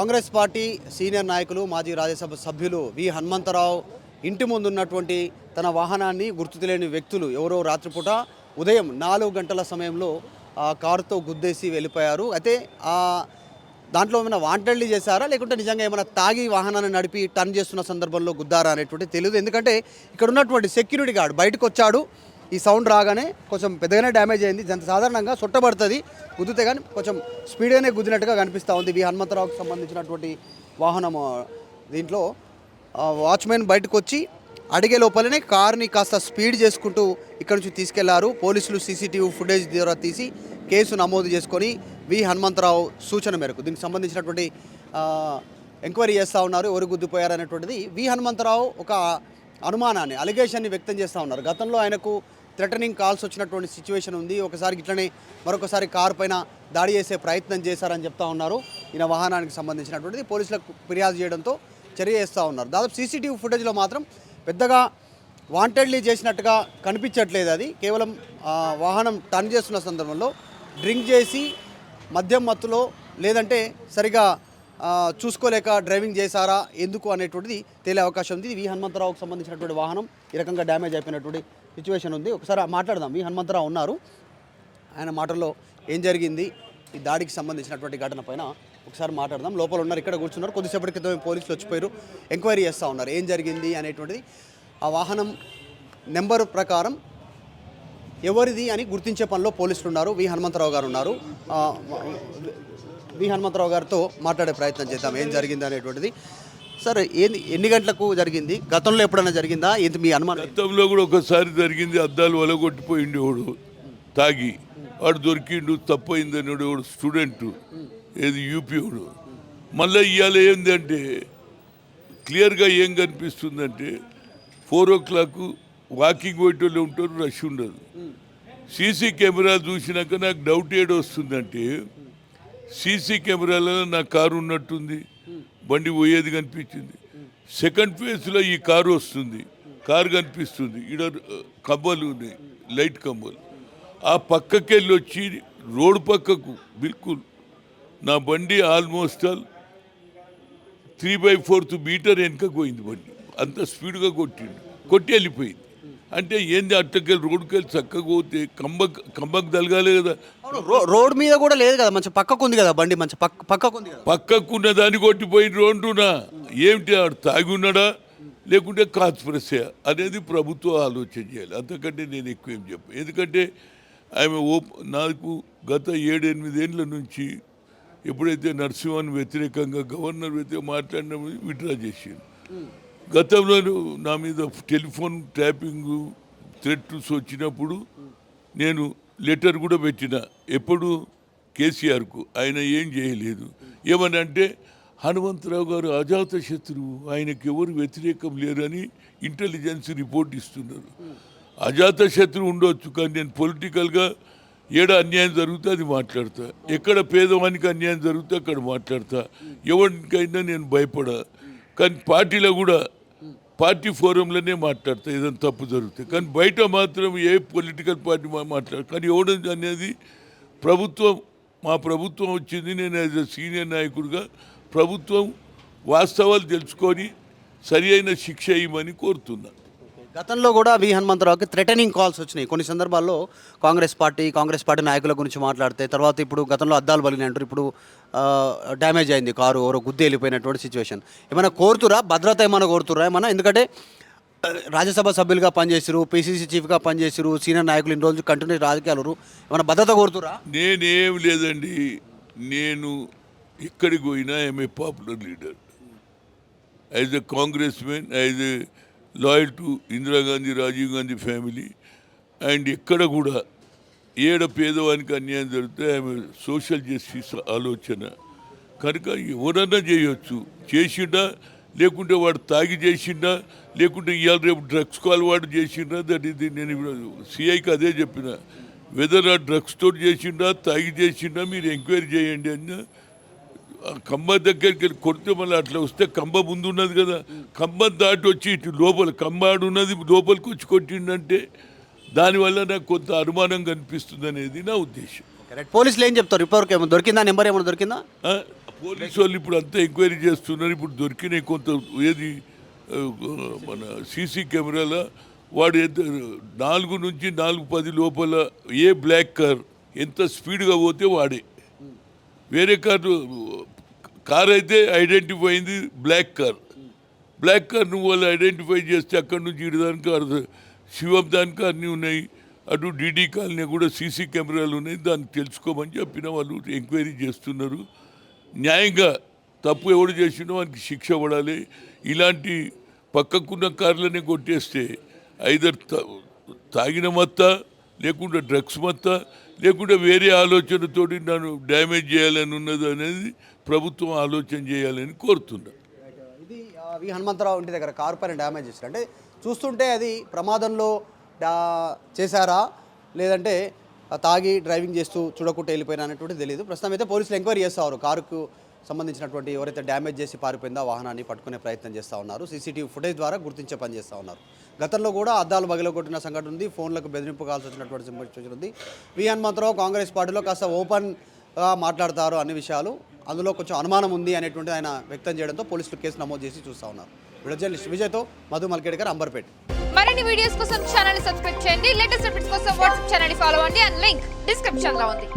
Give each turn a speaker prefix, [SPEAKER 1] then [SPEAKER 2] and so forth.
[SPEAKER 1] Congress party senior నాయకులు మాజీ రాజ్యసభ సభ్యులు వి హనుమంతరావు ఇంటి ముందున్నటువంటి తన వాహనాన్ని గుర్తు తెలియని వ్యక్తులు ఎవరో రాత్రిపూట ఉదయం 4 గంటల సమయంలో కారుతో గుద్దేసి వెళ్ళిపోయారు. అయితే దాంట్లో ఏమైనా వాంటెడ్లీ చేశారా లేకుంటే నిజంగా ఏమైనా తాగి వాహనాన్ని నడిపి టర్న్ చేస్తున్న సందర్భంలో గుద్దారా అనేటువంటి తెలియదు. ఎందుకంటే ఇక్కడ ఉన్నటువంటి సెక్యూరిటీ గార్డ్ బయటకు వచ్చాడు. ఈ సౌండ్ రాగానే కొంచెం పెద్దగానే డ్యామేజ్ అయింది. సాధారణంగా చుట్టబడుతుంది గుద్దితే కానీ కొంచెం స్పీడ్గానే గుద్దినట్టుగా కనిపిస్తూ ఉంది. వి హనుమంతరావుకి సంబంధించినటువంటి వాహనం. దీంట్లో వాచ్మెన్ బయటకు వచ్చి అడిగే లోపలనే కార్ని కాస్త స్పీడ్ చేసుకుంటూ ఇక్కడ నుంచి తీసుకెళ్లారు. పోలీసులు సీసీటీవీ ఫుటేజ్ ద్వారా తీసి కేసు నమోదు చేసుకొని వి హనుమంతరావు సూచన మేరకు దీనికి సంబంధించినటువంటి ఎంక్వైరీ చేస్తూ ఉన్నారు. ఎవరు గుద్దిపోయారనేటువంటిది వి హనుమంతరావు ఒక అనుమానాన్ని అలిగేషన్ని వ్యక్తం చేస్తూ ఉన్నారు. గతంలో ఆయనకు థ్రెటనింగ్ కాల్స్ వచ్చినటువంటి సిచ్యువేషన్ ఉంది. ఒకసారి ఇట్లనే మరొకసారి కారు పైన దాడి చేసే ప్రయత్నం చేశారని చెప్తా ఉన్నారు. ఈయన వాహనానికి సంబంధించినటువంటిది పోలీసులకు ఫిర్యాదు చేయడంతో చర్య చేస్తూ ఉన్నారు. దాదాపు సీసీటీవీ ఫుటేజ్లో మాత్రం పెద్దగా వాంటెడ్లీ చేసినట్టుగా కనిపించట్లేదు. అది కేవలం వాహనం టర్న్ చేస్తున్న సందర్భంలో డ్రింక్ చేసి మద్యం మత్తులో లేదంటే సరిగా చూసుకోలేక డ్రైవింగ్ చేశారా ఎందుకు అనేటువంటిది తేలే అవకాశం ఉంది. వి హనుమంతరావుకు సంబంధించినటువంటి వాహనం ఈ రకంగా డ్యామేజ్ అయిపోయినటువంటి సిచ్యువేషన్ ఉంది. ఒకసారి మాట్లాడదాం. వి హనుమంతరావు ఉన్నారు. ఆయన మాటల్లో ఏం జరిగింది ఈ దాడికి సంబంధించినటువంటి ఘటన పైన ఒకసారి మాట్లాడదాం. లోపల ఉన్నారు, ఇక్కడ కూర్చున్నారు. కొద్దిసేపటి క్రితం పోలీసులు వచ్చిపోయారు, ఎంక్వైరీ చేస్తూ ఉన్నారు ఏం జరిగింది అనేటువంటిది. ఆ వాహనం నెంబర్ ప్రకారం ఎవరిది అని గుర్తించే పనిలో పోలీసులు ఉన్నారు. వి హనుమంతరావు గారు ఉన్నారు. వి హనుమంతరావు గారితో మాట్లాడే ప్రయత్నం చేద్దాం ఏం జరిగింది అనేటువంటిది. సార్ ఎన్ని గంటలకు జరిగింది? గతంలో ఎప్పుడైనా జరిగిందా? ఏంటి మీ అనుమానం?
[SPEAKER 2] గతంలో కూడా ఒకసారి జరిగింది. అద్దాలు వలగొట్టిపోయింది వాడు తాగి, వాడు దొరికిండు, తప్పైందని వాడు స్టూడెంట్, ఏది యూపీ వాడు. మళ్ళీ ఇవాళ ఏంటంటే క్లియర్గా ఏం కనిపిస్తుందంటే 4 o'clock వాకింగ్ పోయేటోళ్ళు ఉంటారు, రష్ ఉండదు. సీసీ కెమెరా చూసినాక నాకు డౌట్ వస్తుందంటే సీసీ కెమెరాలలో నా కారు ఉన్నట్టుంది, బండి పోయేది కనిపించింది. సెకండ్ ఫేజ్లో ఈ కారు వస్తుంది, కారు కనిపిస్తుంది, ఇక్కడ కమ్మలు ఉన్నాయి, లైట్ కమ్మలు. ఆ పక్కకెళ్ళి వచ్చి రోడ్డు పక్కకు బిల్కుల్ నా బండి ఆల్మోస్ట్ 3/4 మీటర్ వెనకకు పోయింది బండి. అంత స్పీడ్గా కొట్టి వెళ్ళిపోయింది. అంటే ఏంది అట్టకెళ్ళి రోడ్డుకి వెళ్ళి చక్కగా పోతే కంబకు తలగాలి కదా.
[SPEAKER 1] రోడ్ మీద కూడా లేదు కదా, మంచి పక్కకు ఉంది కదా బండి, మంచి పక్కకు ఉంది కదా.
[SPEAKER 2] పక్కకున్న దాన్ని కొట్టిపోయి రోడ్డునా ఏమిటి, ఆడు తాగి ఉన్నాడా లేకుంటే కాన్స్పిరసీ అనేది ప్రభుత్వం ఆలోచన చేయాలి. అంతకంటే నేను ఎక్కువ ఏం చెప్పాను. ఎందుకంటే ఆమె నాకు గత 7-8 ఏళ్ళ నుంచి ఎప్పుడైతే నరసింహన్ వ్యతిరేకంగా గవర్నర్ వ్యతిరేకంగా మాట్లాడినప్పుడు విత్డ్రా చేసింది. గతంలో నా మీద టెలిఫోన్ ట్యాపింగ్ థ్రెట్స్ వచ్చినప్పుడు నేను లెటర్ కూడా పెట్టిన, ఎప్పుడు కేసీఆర్కు. ఆయన ఏం చేయలేదు. ఏమనంటే హనుమంతరావు గారు అజాత శత్రువు, ఆయనకి ఎవరు వ్యతిరేకం లేరని ఇంటెలిజెన్స్ రిపోర్ట్ ఇస్తున్నారు. అజాత శత్రువు ఉండొచ్చు, కానీ నేను పొలిటికల్గా ఏడ అన్యాయం జరిగితే అది మాట్లాడతా, ఎక్కడ పేదవానికి అన్యాయం జరిగితే అక్కడ మాట్లాడతా, ఎవరికైనా నేను భయపడా. కానీ పార్టీలో కూడా పార్టీ ఫోరంలోనే మాట్లాడతా ఏదైనా తప్పు జరుగుతాయి, కానీ బయట మాత్రం ఏ పొలిటికల్ పార్టీ మాట్లాడు. కానీ ఎవడం అనేది ప్రభుత్వం, మా ప్రభుత్వం వచ్చింది, నేను యాజ్ ఎ సీనియర్ నాయకుడిగా ప్రభుత్వం వాస్తవాలు తెలుసుకొని సరి అయిన శిక్ష ఇవ్వమని కోరుతున్నా.
[SPEAKER 1] గతంలో కూడా వి హనుమంతరావుకి థ్రెటనింగ్ కాల్స్ వచ్చినాయి కొన్ని సందర్భాల్లో. కాంగ్రెస్ పార్టీ నాయకుల గురించి మాట్లాడితే తర్వాత ఇప్పుడు గతంలో అద్దాలు బలిని అంటారు, ఇప్పుడు డ్యామేజ్ అయింది కారు, ఎవరో గుద్ది వెళ్ళిపోయినటువంటి సిచ్యువేషన్. ఏమైనా కోరుతురా, భద్రత ఏమైనా కోరుతురా ఏమన్నా? ఎందుకంటే రాజ్యసభ సభ్యులుగా పనిచేసారు, పిసిసి చీఫ్గా పనిచేసారు, సీనియర్ నాయకులు ఇన్ని రోజులు కంటిన్యూ రాజకీయాలు, ఏమైనా భద్రత కోరుతురా?
[SPEAKER 2] నేనేం లేదండి, నేను ఎక్కడికి పోయినా I'm a popular leader. As a Congress man, as a loyal to Indira Gandhi, Rajiv Gandhi family. And ఎక్కడ కూడా ఏడ పేదవానికి అన్యాయం జరిగితే ఆమె సోషల్ జస్టిస్ ఆలోచన కనుక ఎవరన్నా చేయొచ్చు. చేసిండా లేకుంటే వాడు తాగి చేసిండా లేకుంటే ఇవాళ రేపు డ్రగ్స్ కాల్ వాడు చేసిండా, దట్ ఇది నేను సిఐకి అదే చెప్పిన. వెదర్ ఆ డ్రగ్స్ తోటి చేసిండా తాగి చేసిండా మీరు ఎంక్వైరీ చేయండి అని. కంబ దగ్గరికి వెళ్ళి కొడితే మళ్ళీ అట్లా వస్తే కంబ ముందు ఉన్నది కదా, కంబం దాటి వచ్చి ఇటు లోపల కంబాడు ఉన్నది లోపలికి వచ్చి కొట్టిండంటే దానివల్ల నాకు కొంత అనుమానం కనిపిస్తుంది అనేది నా ఉద్దేశం.
[SPEAKER 1] పోలీసులు ఏం చెప్తారు? ఇప్పటివరకు ఏమో దొరికిందా? నెంబర్ ఏమైనా దొరికిందా?
[SPEAKER 2] పోలీసు వాళ్ళు ఇప్పుడు అంతా ఎంక్వైరీ చేస్తున్నారు. ఇప్పుడు దొరికినాయి కొంత ఏది మన సీసీ కెమెరాల వాడు 4 నుంచి 4:10 లోపల ఏ బ్లాక్ కార్ ఎంత స్పీడ్గా పోతే వాడే. వేరే కార్ అయితే ఐడెంటిఫై అయింది బ్లాక్ కార్ నువ్వు వాళ్ళు ఐడెంటిఫై చేస్తే అక్కడి నుంచి ఇటు దానికి శివం దానికి అన్నీ ఉన్నాయి. అటు డీడీ కాలనీ కూడా సీసీ కెమెరాలు ఉన్నాయి. దాన్ని తెలుసుకోమని చెప్పిన వాళ్ళు ఎంక్వైరీ చేస్తున్నారు. న్యాయంగా తప్పు ఎవడు చేసినో వానికి శిక్ష పడాలి. ఇలాంటి పక్కకున్న కార్లనే కొట్టేస్తే ఐదర్ తాగిన మత్త, లేకుంటే డ్రగ్స్ మత్త, లేకుంటే వేరే ఆలోచనతోటి నన్ను డ్యామేజ్ చేయాలని ఉన్నది అనేది ప్రభుత్వం ఆలోచన చేయాలని కోరుతున్నా.
[SPEAKER 1] ఇది వి హనుమంతరావు ఇంటి దగ్గర కారు పైన డ్యామేజ్ చేశారు. అంటే చూస్తుంటే అది ప్రమాదంలో చేశారా లేదంటే తాగి డ్రైవింగ్ చేస్తూ చూడకుండా వెళ్ళిపోయినా అనేటువంటి తెలియదు. ప్రస్తుతం అయితే పోలీసులు ఎంక్వైరీ చేస్తారు. కారుకు సంబంధించినటువంటి ఎవరైతే డ్యామేజ్ చేసి పారిపోయిందో వాహనాన్ని పట్టుకునే ప్రయత్నం చేస్తూ ఉన్నారు. సీసీటీవీ ఫుటేజ్ ద్వారా గుర్తించే పని చేస్తూ ఉన్నారు. గతంలో కూడా అద్దాలు బగిలగొట్టిన సంఘటన ఉంది. ఫోన్లకు బెదిరింపు కాల్సి వచ్చినటువంటి సిచ్యువేషన్ ఉంది. వి హనుమంతరావు కాంగ్రెస్ పార్టీలో కాస్త ఓపెన్గా మాట్లాడతారు అన్ని విషయాలు, అందులో కొంచెం అనుమానం ఉంది అనేటువంటిది ఆయన వ్యక్తం చేయడంతో పోలీసులు కేసు నమోదు చేసి చూస్తూ ఉన్నారు. జర్నలిస్ట్ విజయ్తో మధు మల్కేడ్కర్, అంబర్పేట్.
[SPEAKER 3] మరిన్ని వీడియోస్ కోసం ఛానల్ ని సబ్స్క్రైబ్ చేయండి. లేటెస్ట్ అప్డేట్స్ కోసం వాట్సాప్ ఛానల్ ని ఫాలో అవ్వండి. అండ్ లింక్ డిస్క్రిప్షన్ లో ఉంది.